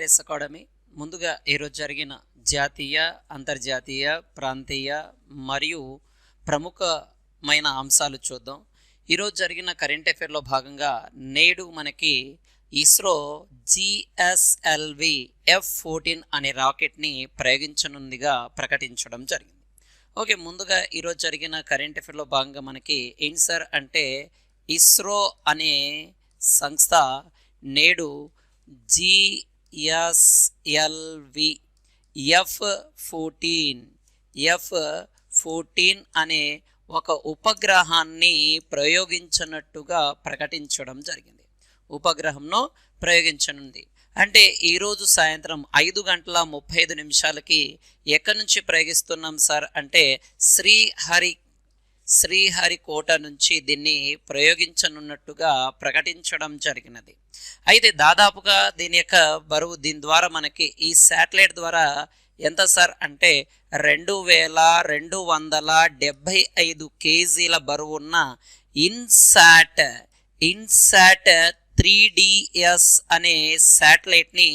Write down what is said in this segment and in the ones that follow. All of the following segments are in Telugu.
ఐఆర్ఎస్ అకాడమీ ముందుగా ఈరోజు జరిగిన జాతీయ, అంతర్జాతీయ, ప్రాంతీయ మరియు ప్రముఖమైన అంశాలు చూద్దాం. ఈరోజు జరిగిన కరెంట్ అఫైర్లో భాగంగా నేడు మనకి ఇస్రో GSLV F-14 అనే రాకెట్ని ప్రయోగించనుందిగా ప్రకటించడం జరిగింది. ఓకే, ముందుగా ఈరోజు జరిగిన కరెంట్ అఫైర్లో భాగంగా మనకి ఏంటి సార్ అంటే ఇస్రో అనే సంస్థ నేడు GSLV F-14 అనే ఒక ఉపగ్రహాన్ని ప్రయోగించినట్టుగా ప్రకటించడం జరిగింది. ఉపగ్రహంను ప్రయోగించనుంది అంటే ఈరోజు సాయంత్రం 5:35 ఎక్కడి నుంచి ప్రయోగిస్తున్నాం సార్ అంటే శ్రీహరికోట నుంచి దీన్ని ప్రయోగించనున్నట్టుగా ప్రకటించడం జరిగినది. అయితే దాదాపుగా దీని యొక్క బరువు, దీని ద్వారా మనకి ఈ శాటిలైట్ ద్వారా ఎంత సార్ అంటే 2275 కేజీల బరువున్న ఇన్సాట్ 3DS అనే శాటిలైట్ని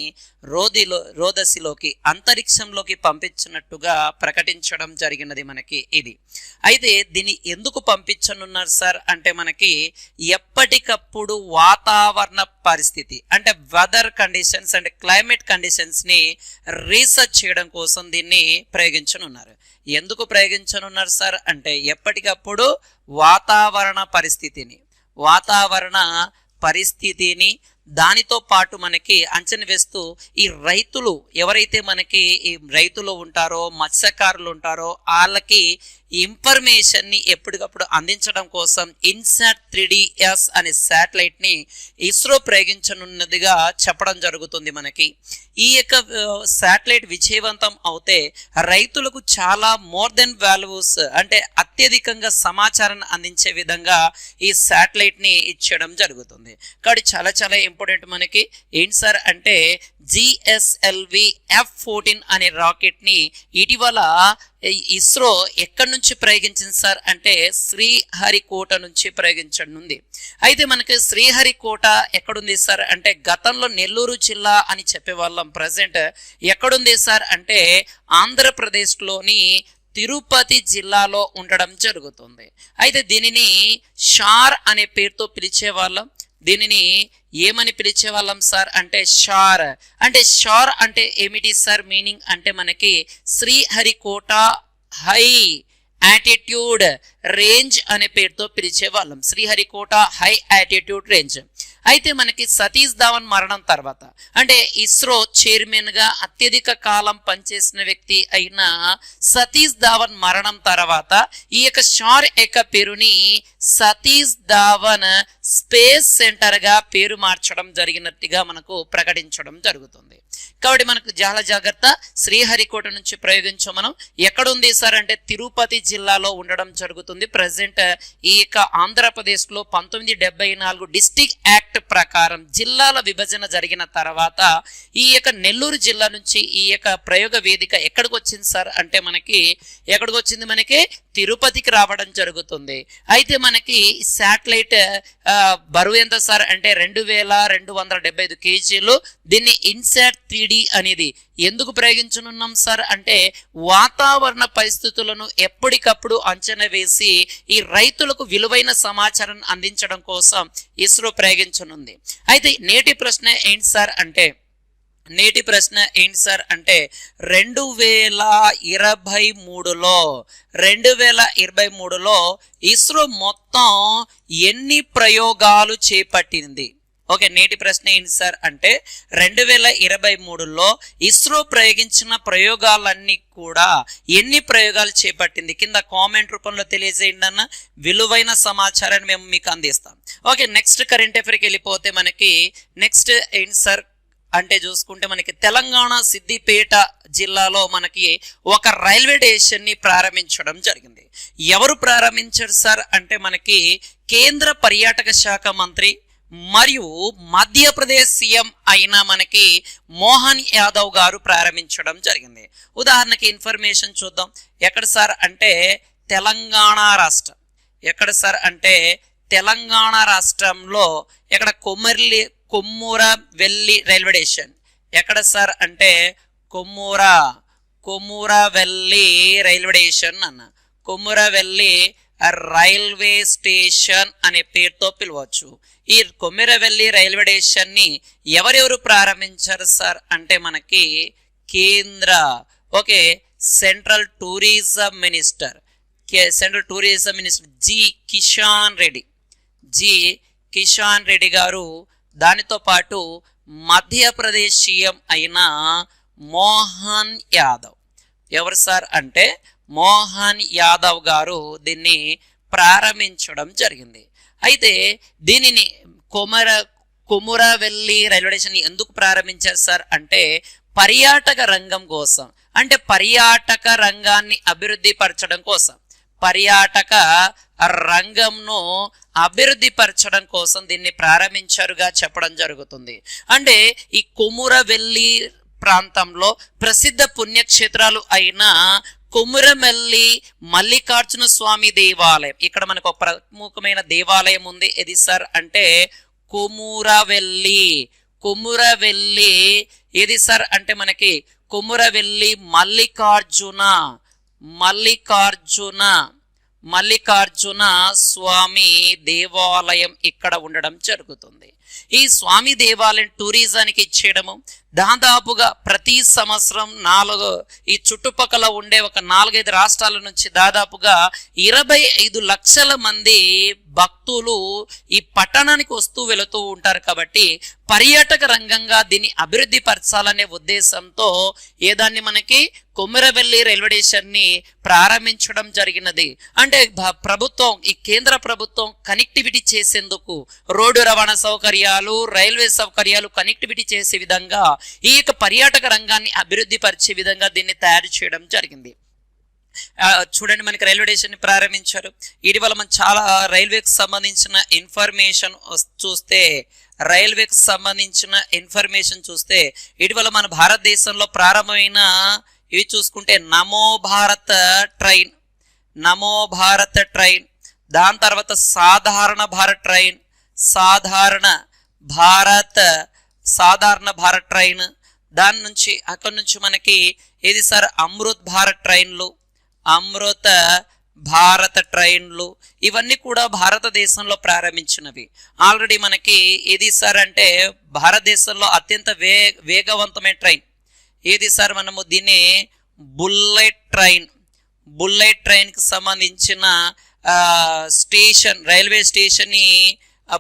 రోదసిలోకి అంతరిక్షంలోకి పంపించినట్టుగా ప్రకటించడం జరిగినది మనకి ఇది. అయితే దీన్ని ఎందుకు పంపించనున్నారు సార్ అంటే మనకి ఎప్పటికప్పుడు వాతావరణ పరిస్థితి అంటే వెదర్ కండిషన్స్ అంటే క్లైమేట్ కండిషన్స్ని రీసెర్చ్ చేయడం కోసం దీన్ని ప్రయోగించనున్నారు. ఎందుకు ప్రయోగించనున్నారు సార్ అంటే ఎప్పటికప్పుడు వాతావరణ పరిస్థితిని దానితో పాటు మనకి అంచనా వేస్తూ ఈ రైతులు ఎవరైతే మనకి ఈ రైతులు ఉంటారో, మత్స్యకారులు ఉంటారో వాళ్ళకి ఇన్ఫర్మేషన్ని ఎప్పటికప్పుడు అందించడం కోసం ఇన్సాట్ 3DS అనే శాటిలైట్ని ఇస్రో ప్రయోగించనున్నదిగా చెప్పడం జరుగుతుంది. మనకి ఈ యొక్క శాటిలైట్ విజయవంతం అవుతే రైతులకు చాలా మోర్ దెన్ వాల్యూస్ అంటే అత్యధికంగా సమాచారాన్ని అందించే విధంగా ఈ శాటిలైట్ని ఇచ్చడం జరుగుతుంది. కాబట్టి చాలా చాలా ఇంపార్టెంట్ మనకి ఏంటి సార్ అంటే GSLV F-14 అనే రాకెట్ని ఇటీవల ఇస్రో ఎక్కడి నుంచి ప్రయోగించింది సార్ అంటే శ్రీహరికోట నుంచి ప్రయోగించనుంది. అయితే మనకి శ్రీహరికోట ఎక్కడుంది సార్ అంటే గతంలో నెల్లూరు జిల్లా అని చెప్పేవాళ్ళం, ప్రజెంట్ ఎక్కడుంది సార్ అంటే ఆంధ్రప్రదేశ్లోని తిరుపతి జిల్లాలో ఉండడం జరుగుతుంది. అయితే దీనిని షార్ అనే పేరుతో పిలిచేవాళ్ళం. దీనిని ఏమని పిలిచేవాళ్ళం సార్ అంటే షార్ అంటే ఏమిటి సార్ మీనింగ్ అంటే మనకి శ్రీహరికోట హై ఆటిట్యూడ్ రేంజ్ అనే పేరుతో పిలిచేవాళ్ళం, శ్రీహరికోట హై ఆటిట్యూడ్ రేంజ్. అయితే మనకి సతీష్ ధావన్ మరణం తర్వాత అంటే ఇస్రో చైర్మన్గా అత్యధిక కాలం పనిచేసిన వ్యక్తి అయిన సతీష్ ధావన్ మరణం తర్వాత ఈ యొక్క షార్ యొక్క పేరుని సతీష్ ధావన్ స్పేస్ సెంటర్గా పేరు మార్చడం జరిగినట్టుగా మనకు ప్రకటించడం జరుగుతుంది. కాబట్టి మనకు చాలా జాగ్రత్త, శ్రీహరికోట నుంచి ప్రయోగించాం. మనం ఎక్కడుంది సార్ అంటే తిరుపతి జిల్లాలో ఉండడం జరుగుతుంది. ప్రజెంట్ ఈ యొక్క ఆంధ్రప్రదేశ్లో 1974 డిస్ట్రిక్ట్ యాక్ట్ ప్రకారం జిల్లాల విభజన జరిగిన తర్వాత ఈ యొక్క నెల్లూరు జిల్లా నుంచి ఈ యొక్క ప్రయోగ వేదిక ఎక్కడికి వచ్చింది సార్ అంటే మనకి తిరుపతికి రావడం జరుగుతుంది. అయితే మనకి శాటిలైట్ బరువు ఎంత సార్ అంటే 2275 కేజీలు. దీన్ని ఇన్సాట్ 3D అనేది ఎందుకు ప్రయోగించనున్నాం సార్ అంటే వాతావరణ పరిస్థితులను ఎప్పటికప్పుడు అంచనా వేసి ఈ రైతులకు విలువైన సమాచారాన్ని అందించడం కోసం ఇస్రో ప్రయోగించనుంది. అయితే నేటి ప్రశ్న ఏంటి సార్ అంటే 2023లో ఇస్రో మొత్తం ఎన్ని ప్రయోగాలు చేపట్టింది? ఓకే, నేటి ప్రశ్న ఏంటి సార్ అంటే 2023లో ఇస్రో ప్రయోగించిన ప్రయోగాలన్నీ కూడా ఎన్ని ప్రయోగాలు చేపట్టింది? కింద కామెంట్ రూపంలో తెలియజేయండి అన్న, విలువైన సమాచారాన్ని మేము మీకు అందిస్తాం. ఓకే, నెక్స్ట్ కరెంట్ అఫైర్కి వెళ్ళిపోతే మనకి నెక్స్ట్ ఏంటి సార్ అంటే చూసుకుంటే మనకి తెలంగాణ సిద్దిపేట జిల్లాలో మనకి ఒక రైల్వే స్టేషన్ని ప్రారంభించడం జరిగింది. ఎవరు ప్రారంభించారు సార్ అంటే మనకి కేంద్ర పర్యాటక శాఖ మంత్రి మరియు మధ్యప్రదేశ్ సీఎం అయిన మనకి మోహన్ యాదవ్ గారు ప్రారంభించడం జరిగింది. ఉదాహరణకి ఇన్ఫర్మేషన్ చూద్దాం. ఎక్కడ సార్ అంటే తెలంగాణ రాష్ట్రం. ఎక్కడ సార్ అంటే తెలంగాణ రాష్ట్రంలో ఎక్కడ కొమ్మూర వెల్లి రైల్వే స్టేషన్ ఎక్కడ సార్ అంటే కొమురవెల్లి రైల్వే స్టేషన్ అన్న. కొమురవెల్లి రైల్వే స్టేషన్ అనే పేరుతో పిలవచ్చు. ఈ కొమురవెల్లి రైల్వే స్టేషన్ ని ఎవరెవరు ప్రారంభించారు సార్ అంటే మనకి కేంద్ర central tourism minister G Kishan Reddy గారు, దానితో పాటు మధ్యప్రదేశ్ సీఎం అయిన మోహన్ యాదవ్. ఎవరు సార్ అంటే మోహన్ యాదవ్ గారు దీన్ని ప్రారంభించడం జరిగింది. అయితే దీనిని కొమురవెల్లి రైల్వే స్టేషన్ ఎందుకు ప్రారంభించారు సార్ అంటే పర్యాటక రంగం కోసం, అంటే పర్యాటక రంగాన్ని అభివృద్ధి పరచడం కోసం, పర్యాటక రంగంను అభివృద్ధి పరచడం కోసం దీన్ని ప్రారంభించారుగా చెప్పడం జరుగుతుంది. అంటే ఈ కొమురవెల్లి ప్రాంతంలో ప్రసిద్ధ పుణ్యక్షేత్రాలు అయిన కొమురవెల్లి మల్లికార్జున స్వామి దేవాలయం, ఇక్కడ మనకు ఒక ప్రముఖమైన దేవాలయం ఉంది. ఇది సార్ అంటే కొమురవెల్లి ఏది సార్ అంటే మనకి కొమురవెల్లి మల్లికార్జున స్వామి దేవాలయం ఇక్కడ ఉండడం జరుగుతుంది. ఈ స్వామి దేవాలయం టూరిజానికి ఇచ్చేయడము, దాదాపుగా ప్రతి సంవత్సరం ఈ చుట్టుపక్కల ఉండే ఒక 4-5 రాష్ట్రాల నుంచి దాదాపుగా 25 లక్షల మంది భక్తులు ఈ పట్టణానికి వస్తూ వెళుతూ ఉంటారు. కాబట్టి పర్యాటక రంగంగా దీన్ని అభివృద్ధి పరచాలనే ఉద్దేశంతో ఏదాన్ని మనకి కొమురవెల్లి రైల్వే స్టేషన్ ని ప్రారంభించడం జరిగినది. అంటే ప్రభుత్వం, ఈ కేంద్ర ప్రభుత్వం కనెక్టివిటీ చేసేందుకు రోడ్డు రవాణా సౌకర్యాలు, రైల్వే సౌకర్యాలు కనెక్టివిటీ చేసే విధంగా ఈ యొక్క పర్యాటక రంగాన్ని అభివృద్ధి పరిచే విధంగా దీన్ని తయారు చేయడం జరిగింది. చూడండి, మనకి రైల్వే స్టేషన్ ని ప్రారంభించారు. ఇటీవల మనం చాలా రైల్వేకి సంబంధించిన ఇన్ఫర్మేషన్ చూస్తే ఇటీవల మన భారతదేశంలో ప్రారంభమైన ఇవి చూసుకుంటే నమో భారత్ ట్రైన్, దాని తర్వాత సాధారణ భారత్ ట్రైన్, దాని నుంచి అక్కడి నుంచి మనకి ఏది సార్ అమృత్ భారత్ ట్రైన్లు, ఇవన్నీ కూడా భారతదేశంలో ప్రారంభించినవి. ఆల్రెడీ మనకి ఏది సార్ అంటే భారతదేశంలో అత్యంత వేగవంతమైన ట్రైన్ ఏది సార్, మనము దీన్ని బుల్లెట్ ట్రైన్ కి సంబంధించిన రైల్వే స్టేషన్ ని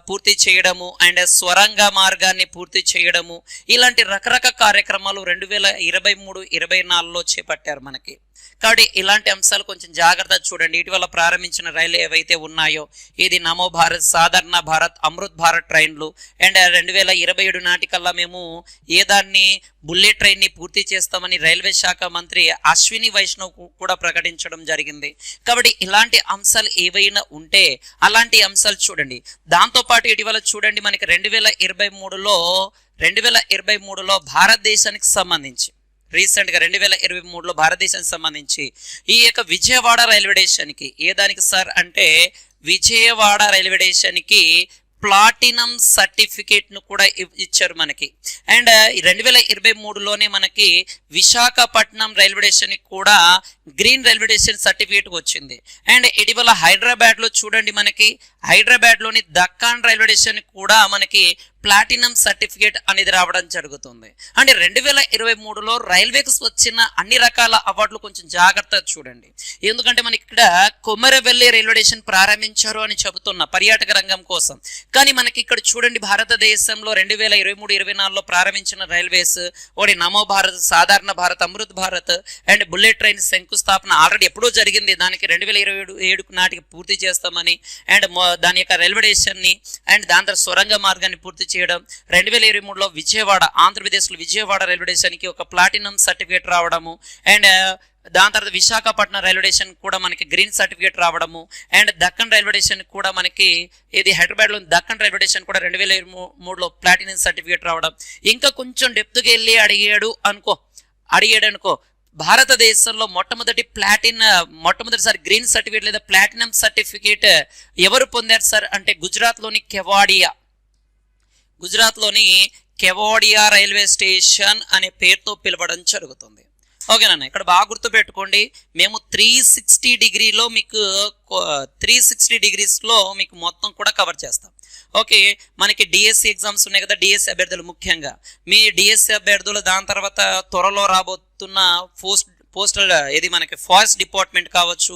పూర్తి చేయడము అండ్ స్వరంగ మార్గాన్ని పూర్తి చేయడము, ఇలాంటి రకరకాల కార్యక్రమాలు 2023-24లో చేపట్టారు మనకి. కాబట్టి ఇలాంటి అంశాలు కొంచెం జాగ్రత్త చూడండి. ఇటీవల ప్రారంభించిన రైలు ఏవైతే ఉన్నాయో ఇది నమో భారత్, సాధారణ భారత్, అమృత్ భారత్ ట్రైన్లు అండ్ 2027 నాటికల్లా మేము ఏదాన్ని బుల్లెట్ ట్రైన్ ని పూర్తి చేస్తామని రైల్వే శాఖ మంత్రి అశ్విని వైష్ణవ్ కూడా ప్రకటించడం జరిగింది. కాబట్టి ఇలాంటి అంశాలు ఏవైనా ఉంటే అలాంటి అంశాలు చూడండి. దాంతోపాటు ఇటీవల చూడండి మనకి 2023లో భారతదేశానికి సంబంధించి రీసెంట్గా 2023లో భారతదేశానికి సంబంధించి ఈ యొక్క విజయవాడ రైల్వే స్టేషన్కి ఏదానికి సార్ అంటే విజయవాడ రైల్వే స్టేషన్కి ప్లాటినం సర్టిఫికేట్ ను కూడా ఇచ్చారు మనకి. అండ్ 2023లోనే మనకి విశాఖపట్నం రైల్వే స్టేషన్ కూడా గ్రీన్ రైల్వే స్టేషన్ సర్టిఫికేట్ వచ్చింది. అండ్ ఇటీవల హైదరాబాద్ లో చూడండి మనకి హైదరాబాద్ లోని దక్కన్ రైల్వే స్టేషన్ కూడా మనకి ప్లాటినం సర్టిఫికేట్ అనేది రావడం జరుగుతుంది. అంటే 2023లో రైల్వేకి వచ్చిన అన్ని రకాల అవార్డులు కొంచెం జాగ్రత్తగా చూడండి. ఎందుకంటే మనకి ఇక్కడ కొమరవెల్లి రైల్వే స్టేషన్ ప్రారంభించారు అని చెబుతున్న పర్యాటక రంగం కోసం. కానీ మనకి ఇక్కడ చూడండి భారతదేశంలో 2023-24లో ప్రారంభించిన రైల్వేస్ ఒకటి నమో భారత్, సాధారణ Bharat, Amrit Bharat and bullet train శంకుస్థాపన ఆల్రెడీ ఎప్పుడో జరిగింది. దానికి 2027 నాటికి పూర్తి చేస్తామని అండ్ దాని యొక్క రైల్వే స్టేషన్ ని అండ్ దాని తర్వాత సొరంగ మార్గాన్ని పూర్తి చేయడం, 2023లో విజయవాడ, ఆంధ్రప్రదేశ్లో విజయవాడ రైల్వే స్టేషన్కి ఒక ప్లాటినం సర్టిఫికేట్ రావడము అండ్ దాని తర్వాత విశాఖపట్నం రైల్వే స్టేషన్ కూడా మనకి గ్రీన్ సర్టిఫికేట్ రావడము అండ్ దక్కన్ రైల్వే స్టేషన్ కూడా మనకి ఇది హైదరాబాద్లో దక్కన్ రైల్వే స్టేషన్ కూడా 2023లో ప్లాటినం సర్టిఫికేట్ రావడం. ఇంకా కొంచెం డెప్త్కి వెళ్ళి అడిగాడు అనుకో భారతదేశంలో మొట్టమొదటిసారి గ్రీన్ సర్టిఫికేట్ లేదా ప్లాటినం సర్టిఫికేట్ ఎవరు పొందారు సార్ అంటే గుజరాత్లోని కెవాడియా రైల్వే స్టేషన్ అనే పేరుతో పిలవడం జరుగుతుంది. ఓకేనా, ఇక్కడ బాగా గుర్తుపెట్టుకోండి. మేము 360 డిగ్రీలో మీకు 360 డిగ్రీస్లో మీకు మొత్తం కూడా కవర్ చేస్తాం. ఓకే, మనకి డిఎస్సి ఎగ్జామ్స్ ఉన్నాయి కదా, డిఎస్సి అభ్యర్థులు ముఖ్యంగా మీ డిఎస్సి అభ్యర్థులు, దాని తర్వాత త్వరలో రాబోతున్న పోస్టల్ ఇది మనకి ఫారెస్ట్ డిపార్ట్మెంట్ కావచ్చు,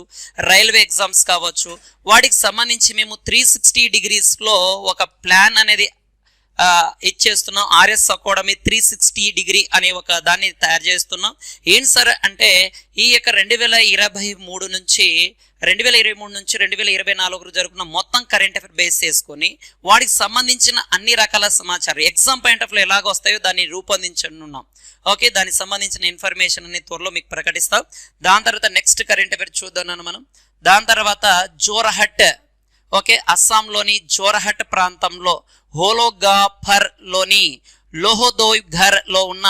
రైల్వే ఎగ్జామ్స్ కావచ్చు, వాటికి సంబంధించి మేము 360 డిగ్రీస్లో ఒక ప్లాన్ అనేది ఇచ్చేస్తున్నాం. ఆర్ఎస్ అకాడమీ 360 డిగ్రీ అనే ఒక దాన్ని తయారు చేస్తున్నాం. ఏంటి సార్ అంటే ఈ యొక్క 2023 నుంచి 2024 జరుగుతున్న మొత్తం కరెంట్ అఫైర్ బేస్ చేసుకొని వాటికి సంబంధించిన అన్ని రకాల సమాచారం ఎగ్జామ్ పాయింట్ ఆఫ్ లో ఎలాగ వస్తాయో దాన్ని రూపొందించనున్నాం. ఓకే, దానికి సంబంధించిన ఇన్ఫర్మేషన్ అన్ని త్వరలో మీకు ప్రకటిస్తాం. దాని తర్వాత నెక్స్ట్ కరెంట్ అఫైర్ చూద్దాం మనం. దాని తర్వాత జోరహట్, ఓకే, అస్సాంలోని జోరహట్ ప్రాంతంలో హోలోగాఫర్ లోని లోహోదోయ్ఘర్ లో ఉన్న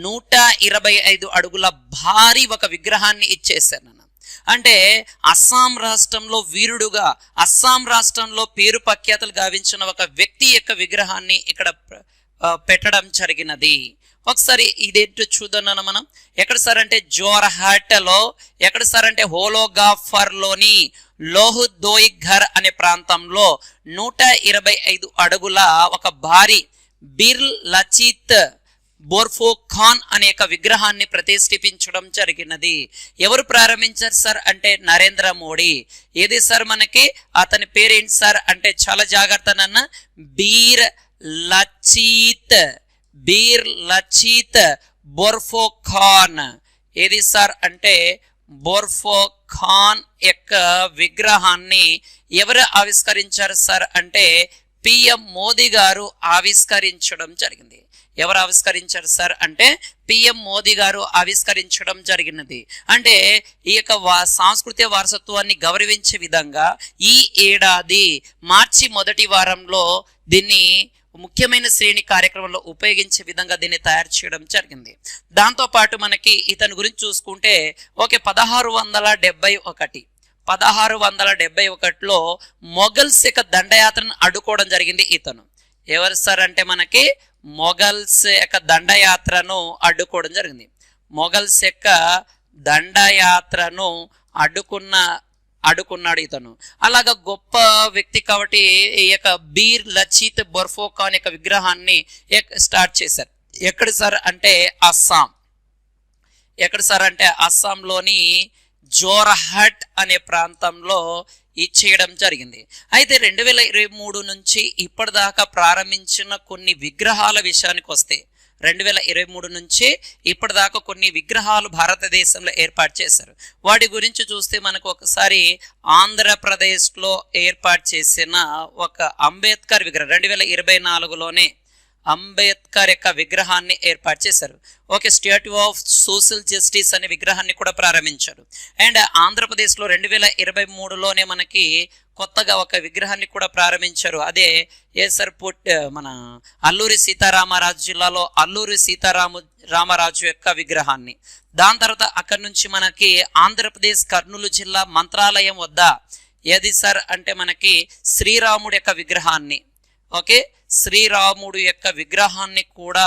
125 అడుగుల భారీ ఒక విగ్రహాన్ని ఇచ్చేసాను. అంటే అస్సాం రాష్ట్రంలో వీరుడుగా, అస్సాం రాష్ట్రంలో పేరు ప్రఖ్యాతలు గావించిన ఒక వ్యక్తి యొక్క విగ్రహాన్ని ఇక్కడ పెట్టడం జరిగినది. ఒకసారి ఇదేంటో చూద్దాం మనం. ఎక్కడ సార్ అంటే జోరహట్ లో, ఎక్కడ సార్ అంటే హోలోగాఫర్ లోని లోహోదోయ్ఘర్ అనే ప్రాంతంలో 125 అడుగుల ఒక భారీ బిర్ లచిత్ బోర్ఫోఖాన్ అనే విగ్రహాన్ని ప్రతిష్ఠించడం జరిగినది. ఎవరు ప్రారంభించారు సార్ అంటే నరేంద్ర మోడీ. ఏది సార్ మనకి అతని పేరేంటి సార్ అంటే చాలా జాగ్రత్త నాన్న, బీర్ లచిత్ బోర్ఫోఖాన్. ఏది సార్ అంటే బోర్ఫోఖాన్ యొక్క విగ్రహాన్ని ఎవరు ఆవిష్కరించారు సార్ అంటే పిఎం మోదీ గారు ఆవిష్కరించడం జరిగింది. ఎవరు ఆవిష్కరించారు సార్ అంటే పిఎం మోదీ గారు ఆవిష్కరించడం జరిగినది. అంటే ఈ యొక్క సాంస్కృతిక వారసత్వాన్ని గౌరవించే విధంగా ఈ ఏడాది మార్చి మొదటి వారంలో దీన్ని ముఖ్యమైన శ్రేణి కార్యక్రమంలో ఉపయోగించే విధంగా దీన్ని తయారు చేయడం జరిగింది. దాంతో పాటు మనకి ఇతని గురించి చూసుకుంటే ఓకే 1671లో మొఘల్స్ యొక్క దండయాత్రను అడ్డుకోవడం జరిగింది ఇతను. ఎవరు సార్ అంటే మనకి మొఘల్స్ యొక్క దండయాత్రను అడ్డుకోవడం జరిగింది. మొఘల్స్ యొక్క దండయాత్రను అడ్డుకున్నాడు ఇతను. అలాగా గొప్ప వ్యక్తి కాబట్టి ఈ యొక్క బీర్ లచిత్ బోర్ఫోఖాన్ యొక్క విగ్రహాన్ని స్టార్ట్ చేశారు. ఎక్కడ సార్ అంటే అస్సాం. ఎక్కడ సార్ అంటే అస్సాంలోని జోరహట్ అనే ప్రాంతంలో ఇచ్చేయడం జరిగింది. అయితే 2023 నుంచి ఇప్పటిదాకా ప్రారంభించిన కొన్ని విగ్రహాల విషయానికి వస్తే 2023 నుంచి ఇప్పటిదాకా కొన్ని విగ్రహాలు భారతదేశంలో ఏర్పాటు చేశారు. వాటి గురించి చూస్తే మనకు ఒకసారి ఆంధ్రప్రదేశ్లో ఏర్పాటు చేసిన ఒక అంబేద్కర్ విగ్రహం 2024లోనే అంబేద్కర్ యొక్క విగ్రహాన్ని ఏర్పాటు చేశారు. Okay, statue of social justice అనే విగ్రహాన్ని కూడా ప్రారంభించారు. అండ్ ఆంధ్రప్రదేశ్లో 2023లోనే మనకి కొత్తగా ఒక విగ్రహాన్ని కూడా ప్రారంభించారు. అదే సార్ మన అల్లూరి సీతారామరాజు జిల్లాలో అల్లూరి రామరాజు యొక్క విగ్రహాన్ని. దాని తర్వాత అక్కడి నుంచి మనకి ఆంధ్రప్రదేశ్ కర్నూలు జిల్లా మంత్రాలయం వద్ద ఏది సార్ అంటే మనకి శ్రీరాముడి యొక్క విగ్రహాన్ని, ఓకే, శ్రీరాముడు యొక్క విగ్రహాన్ని కూడా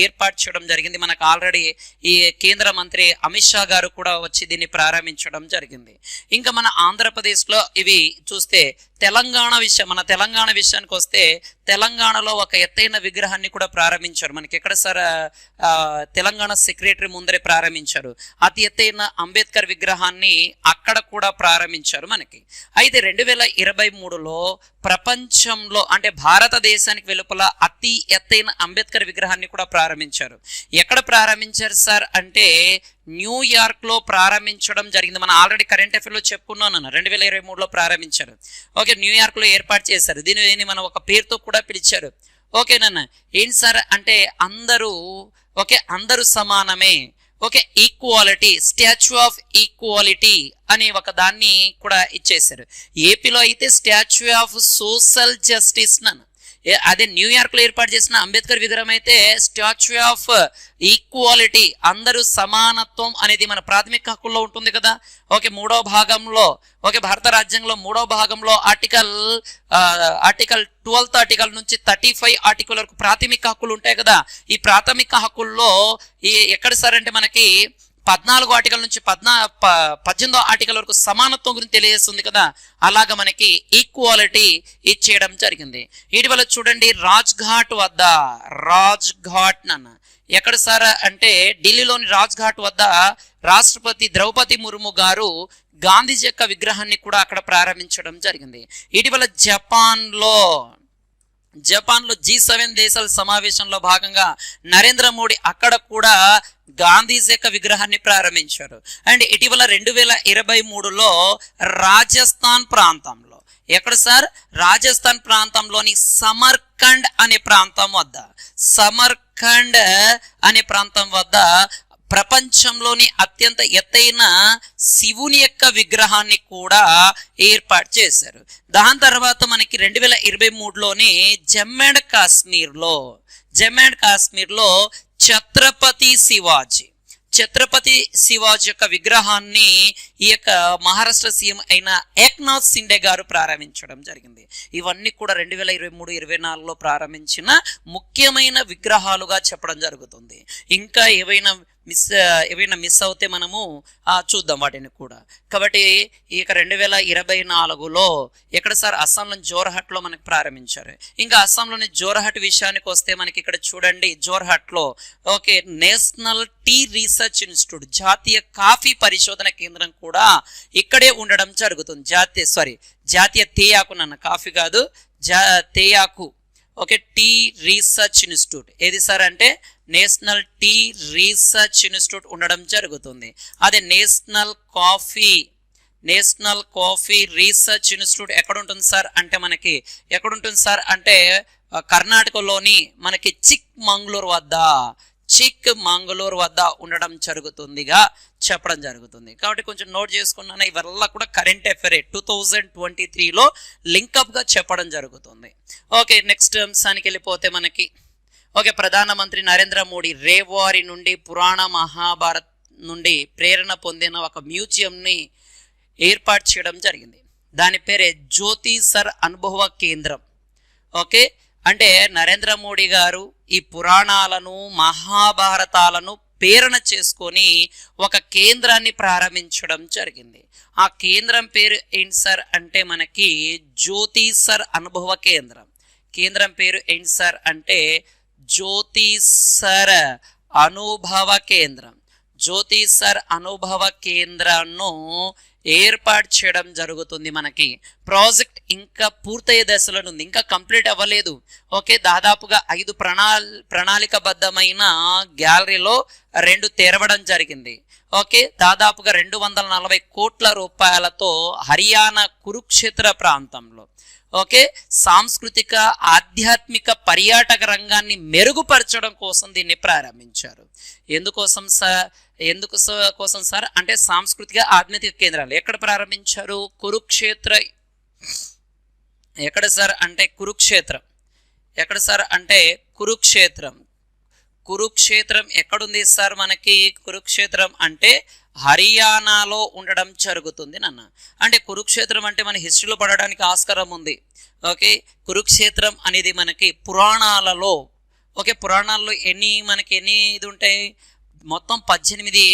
ఏర్పాటు చేయడం జరిగింది. మనకు ఆల్రెడీ ఈ కేంద్ర మంత్రి అమిత్ షా గారు కూడా వచ్చి దీన్ని ప్రారంభించడం జరిగింది. ఇంకా మన ఆంధ్రప్రదేశ్లో ఇవి చూస్తే మన తెలంగాణ విషయానికి వస్తే తెలంగాణలో ఒక ఎత్తైన విగ్రహాన్ని కూడా ప్రారంభించారు. మనకి ఎక్కడ సార్ తెలంగాణ సెక్రటరీ ముందరే ప్రారంభించారు. అతి ఎత్తైన అంబేద్కర్ విగ్రహాన్ని అక్కడ కూడా ప్రారంభించారు మనకి. అయితే 2023లో ప్రపంచంలో అంటే భారతదేశానికి వెలుపల అతి ఎత్తైన అంబేద్కర్ విగ్రహాన్ని కూడా ప్రారంభించారు. ఎక్కడ ప్రారంభించారు సార్ అంటే న్యూయార్క్ లో ప్రారంభించడం జరిగింది. మనం ఆల్రెడీ కరెంట్ అఫైర్ లో చెప్పుకున్నాను, 2023లో ప్రారంభించారు. ఓకే, న్యూయార్క్ లో ఏర్పాటు చేశారు. దీనిని మనం ఒక పేరుతో కూడా పిలిచారు. ఓకేనా, ఏంటి సార్ అంటే అందరూ సమానమే, okay, equality, statue of equality అనే ఒక దాన్ని కూడా ఇచ్చేశారు. ఏపీలో అయితే స్టాచ్యూ ఆఫ్ సోషల్ జస్టిస్ నన్ను, అదే న్యూయార్క్ లో ఏర్పాటు చేసిన అంబేద్కర్ విగ్రహం అయితే స్టాచ్యూ ఆఫ్ ఈక్వాలిటీ, అందరూ సమానత్వం అనేది మన ప్రాథమిక హక్కుల్లో ఉంటుంది కదా. ఓకే, మూడో భాగంలో, ఓకే, భారత రాజ్యాంగంలో మూడో భాగంలో ఆర్టికల్ 12th ఆర్టికల్ నుంచి 35 ఆర్టికల్ వరకు ప్రాథమిక హక్కులు ఉంటాయి కదా. ఈ ప్రాథమిక హక్కుల్లో ఎక్కడ సార్ అంటే మనకి 14 ఆర్టికల్ నుంచి 18వ ఆర్టికల్ వరకు సమానత్వం గురించి తెలియజేస్తుంది కదా. అలాగా మనకి ఈక్వాలిటీ ఇచ్చేయడం జరిగింది. ఇటీవల చూడండి రాజ్ఘాట్ వద్ద, రాజ్ఘాట్ నన్న ఎక్కడ సార్ అంటే ఢిల్లీలోని రాజ్ఘాట్ వద్ద రాష్ట్రపతి ద్రౌపది ముర్ము గారు గాంధీజీ యొక్క విగ్రహాన్ని కూడా అక్కడ ప్రారంభించడం జరిగింది. ఇటీవల జపాన్లో G7 దేశాల సమావేశంలో భాగంగా నరేంద్ర మోడీ అక్కడ కూడా గాంధీజీ యొక్క విగ్రహాన్ని ప్రారంభించారు. అండ్ ఇటీవల 2023లో రాజస్థాన్ ప్రాంతంలో, ఎక్కడ సార్, రాజస్థాన్ ప్రాంతంలోని సమర్కండ్ అనే ప్రాంతం వద్ద ప్రపంచంలోని అత్యంత ఎత్తైన శివుని యొక్క విగ్రహాన్ని కూడా ఏర్పాటు చేశారు. దాని తర్వాత మనకి 2023లోని జమ్మూ అండ్ కాశ్మీర్లో ఛత్రపతి శివాజీ యొక్క విగ్రహాన్ని ఈ యొక్క మహారాష్ట్ర సీఎం అయిన ఏక్నాథ్ షిండే గారు ప్రారంభించడం జరిగింది. ఇవన్నీ కూడా 2023-24లో ప్రారంభించిన ముఖ్యమైన విగ్రహాలుగా చెప్పడం జరుగుతుంది. ఇంకా ఏవైనా మిస్ అవుతే మనము చూద్దాం వాటిని కూడా. కాబట్టి ఇక 2024లో ఎక్కడ సార్, అస్సాంలోని జోర్హట్లో మనకి ప్రారంభించారు. ఇంకా అస్సాంలోని జోర్హట్ విషయానికి వస్తే మనకి ఇక్కడ చూడండి, జోర్హట్లో okay national tea research institute, జాతీయ కాఫీ పరిశోధన కేంద్రం కూడా ఇక్కడే ఉండడం జరుగుతుంది. జాతీయ తేయాకు నన్న, కాఫీ కాదు, తేయాకు, ఓకే, టీ రీసెర్చ్ ఇన్స్టిట్యూట్. ఏది సార్ అంటే నేషనల్ టీ రీసెర్చ్ ఇన్స్టిట్యూట్ ఉండడం జరుగుతుంది. అదే నేషనల్ కాఫీ రీసెర్చ్ ఇన్స్టిట్యూట్ ఎక్కడ ఉంటుంది సార్ అంటే కర్ణాటకలోని మనకి చిక్ మంగళూరు వద్ద ఉండడం జరుగుతుందిగా చెప్పడం జరుగుతుంది. కాబట్టి కొంచెం నోట్ చేసుకున్నాను. ఇవల్ల కూడా కరెంట్ అఫైర్ 2023లో లింకప్ గా చెప్పడం జరుగుతుంది. ఓకే, నెక్స్ట్ అంశానికి వెళ్ళిపోతే మనకి ఓకే, ప్రధానమంత్రి నరేంద్ర మోడీ రేవారి నుండి పురాణ మహాభారత్ నుండి ప్రేరణ పొందిన ఒక మ్యూజియంని ఏర్పాటు చేయడం జరిగింది. దాని పేరే జ్యోతి సర్ అనుభవ కేంద్రం. ఓకే, అంటే నరేంద్ర మోడీ గారు ఈ పురాణాలను మహాభారతాలను ప్రేరణ చేసుకొని ఒక కేంద్రాన్ని ప్రారంభించడం జరిగింది. ఆ కేంద్రం పేరు ఏంటి సార్ అంటే మనకి జ్యోతి సర్ అనుభవ కేంద్రం. కేంద్రం పేరు ఏంటి సార్ అంటే జ్యోతి సర్ అనుభవ కేంద్రం. జ్యోతి సర్ అనుభవ కేంద్రాన్ని ఏర్పాటు చేయడం జరుగుతుంది. మనకి ప్రాజెక్ట్ ఇంకా పూర్తయ్యే దశలో ఉంది, ఇంకా కంప్లీట్ అవ్వలేదు. ఓకే, దాదాపుగా 5 ప్రణాళికబద్ధమైన గ్యాలరీలో 2 తెరవడం జరిగింది. ఓకే, దాదాపుగా 240 కోట్ల రూపాయలతో హర్యానా కురుక్షేత్ర ప్రాంతంలో ఓకే సాంస్కృతిక ఆధ్యాత్మిక పర్యాటక రంగాన్ని మెరుగుపరచడం కోసం దీన్ని ప్రారంభించారు. ఎందుకోసం సార్ అంటే సాంస్కృతిక ఆధ్యాత్మిక కేంద్రాలు ఎక్కడ ప్రారంభించారు? కురుక్షేత్ర. ఎక్కడ సార్ అంటే కురుక్షేత్రం. ఎక్కడ సార్ అంటే కురుక్షేత్రం ఎక్కడుంది సార్? మనకి కురుక్షేత్రం అంటే హర్యానాలో ఉండడం జరుగుతుంది నాన్న. అంటే కురుక్షేత్రం అంటే మన హిస్టరీలో పడడానికి ఆస్కారం ఉంది. ఓకే, కురుక్షేత్రం అనేది మనకి పురాణాలలో ఓకే పురాణాల్లో ఎన్ని ఇది ఉంటాయి, మొత్తం 18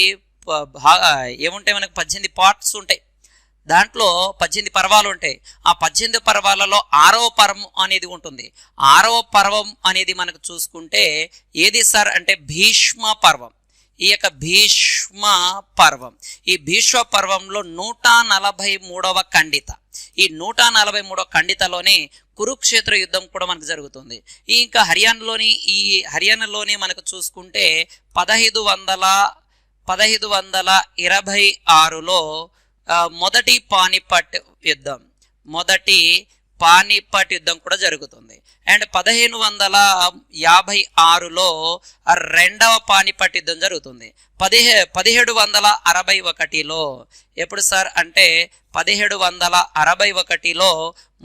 ఏముంటాయి మనకి 18 పార్ట్స్ ఉంటాయి. దాంట్లో 18 పర్వాలు ఉంటాయి. ఆ 18 పర్వాలలో 6వ పర్వం అనేది ఉంటుంది. 6వ పర్వం అనేది మనకు చూసుకుంటే ఏది సార్ అంటే భీష్మ పర్వం. ఈ యొక్క భీష్మ పర్వం, ఈ భీష్మ పర్వంలో 143వ ఖండిత. ఈ 143వ ఖండితలోనే కురుక్షేత్ర యుద్ధం కూడా మనకు జరుగుతుంది. ఇంకా హర్యానాలోని మనకు చూసుకుంటే 1526లో మొదటి పానిపట్ పానిపట్ యుద్ధం కూడా జరుగుతుంది. అండ్ 1556లో రెండవ పానిపట్ యుద్ధం జరుగుతుంది. 1761లో ఎప్పుడు సార్ అంటే 1761లో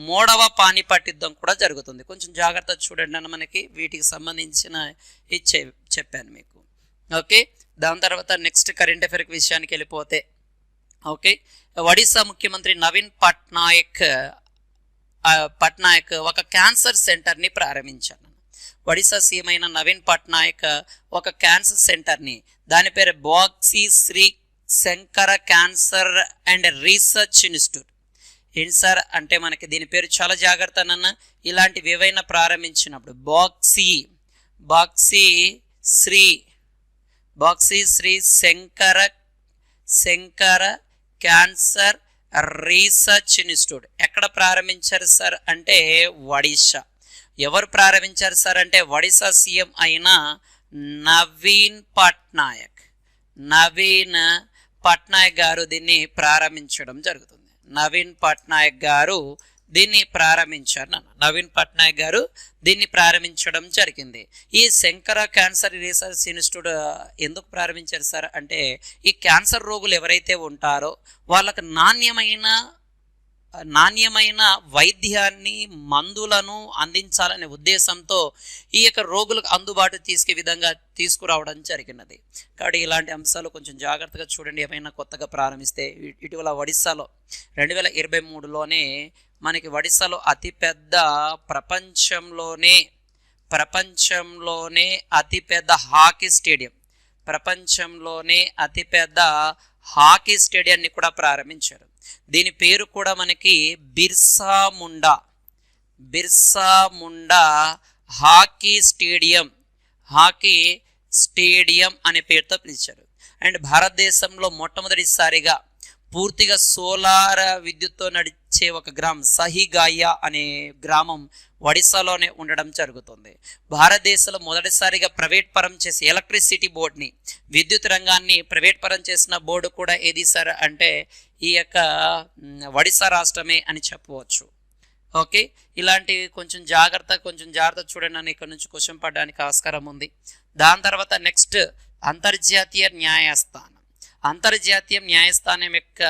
మూడవ పానిపట్ యుద్ధం కూడా జరుగుతుంది. కొంచెం జాగ్రత్త చూడండి అన్న, మనకి వీటికి సంబంధించిన చెప్పాను మీకు. ఓకే, దాని తర్వాత నెక్స్ట్ కరెంట్ అఫైర్ విషయానికి వెళ్ళిపోతే, ఓకే, ఒడిశా ముఖ్యమంత్రి నవీన్ పట్నాయక్ ఒక క్యాన్సర్ సెంటర్ని ప్రారంభించారు. ఒడిశా సీఎం అయిన నవీన్ పట్నాయక్ ఒక క్యాన్సర్ సెంటర్ని, దాని పేరు బాక్సీ Sri Shankara cancer and research institute. ఏంటి సార్ అంటే మనకి దీని పేరు చాలా జాగ్రత్త అన్న, ఇలాంటివి ఏవైనా ప్రారంభించినప్పుడు బాక్సీ Sri Shankara cancer research institute ఎక్కడ ప్రారంభించారు సార్ అంటే ఒడిశా. ఎవరు ప్రారంభించారు సార్ అంటే ఒడిశా సీఎం అయిన నవీన్ పట్నాయక్ గారు దీన్ని ప్రారంభించడం జరుగుతుంది. నవీన్ పట్నాయక్ గారు దీన్ని ప్రారంభించడం జరిగింది. ఈ శంకర క్యాన్సర్ రీసెర్చ్ ఇన్స్టిట్యూట్ ఎందుకు ప్రారంభించారు సార్ అంటే ఈ క్యాన్సర్ రోగులు ఎవరైతే ఉంటారో వాళ్ళకు నాణ్యమైన వైద్యాన్ని, మందులను అందించాలనే ఉద్దేశంతో ఈ యొక్క రోగులకు అందుబాటు విధంగా తీసుకురావడం జరిగినది. కాబట్టి ఇలాంటి అంశాలు కొంచెం జాగ్రత్తగా చూడండి. ఏమైనా కొత్తగా ప్రారంభిస్తే, ఇటీవల ఒడిశాలో 2023లోనే మనకి ఒడిశాలో అతిపెద్ద ప్రపంచంలోనే అతిపెద్ద హాకీ స్టేడియాన్ని కూడా ప్రారంభించారు. దీని పేరు కూడా మనకి బిర్సా ముండా హాకీ స్టేడియం అనే పేరుతో పిలిచారు. అండ్ భారతదేశంలో మొట్టమొదటిసారిగా పూర్తిగా సోలార్ విద్యుత్తో నడిచే ఒక గ్రామం సహిగాయ అనే గ్రామం ఒడిశాలోనే ఉండడం జరుగుతుంది. భారతదేశంలో మొదటిసారిగా ప్రైవేట్ పరం చేసి ఎలక్ట్రిసిటీ బోర్డుని, విద్యుత్ రంగాన్ని ప్రైవేట్ పరం చేసిన బోర్డు కూడా ఏది సార్ అంటే ఈ యొక్క ఒడిశా రాష్ట్రమే అని చెప్పవచ్చు. ఓకే, ఇలాంటివి కొంచెం జాగ్రత్త చూడండి అని ఇక్కడ నుంచి క్వశ్చన్ పడడానికి ఆస్కారం ఉంది. దాని తర్వాత నెక్స్ట్ అంతర్జాతీయ న్యాయస్థానం యొక్క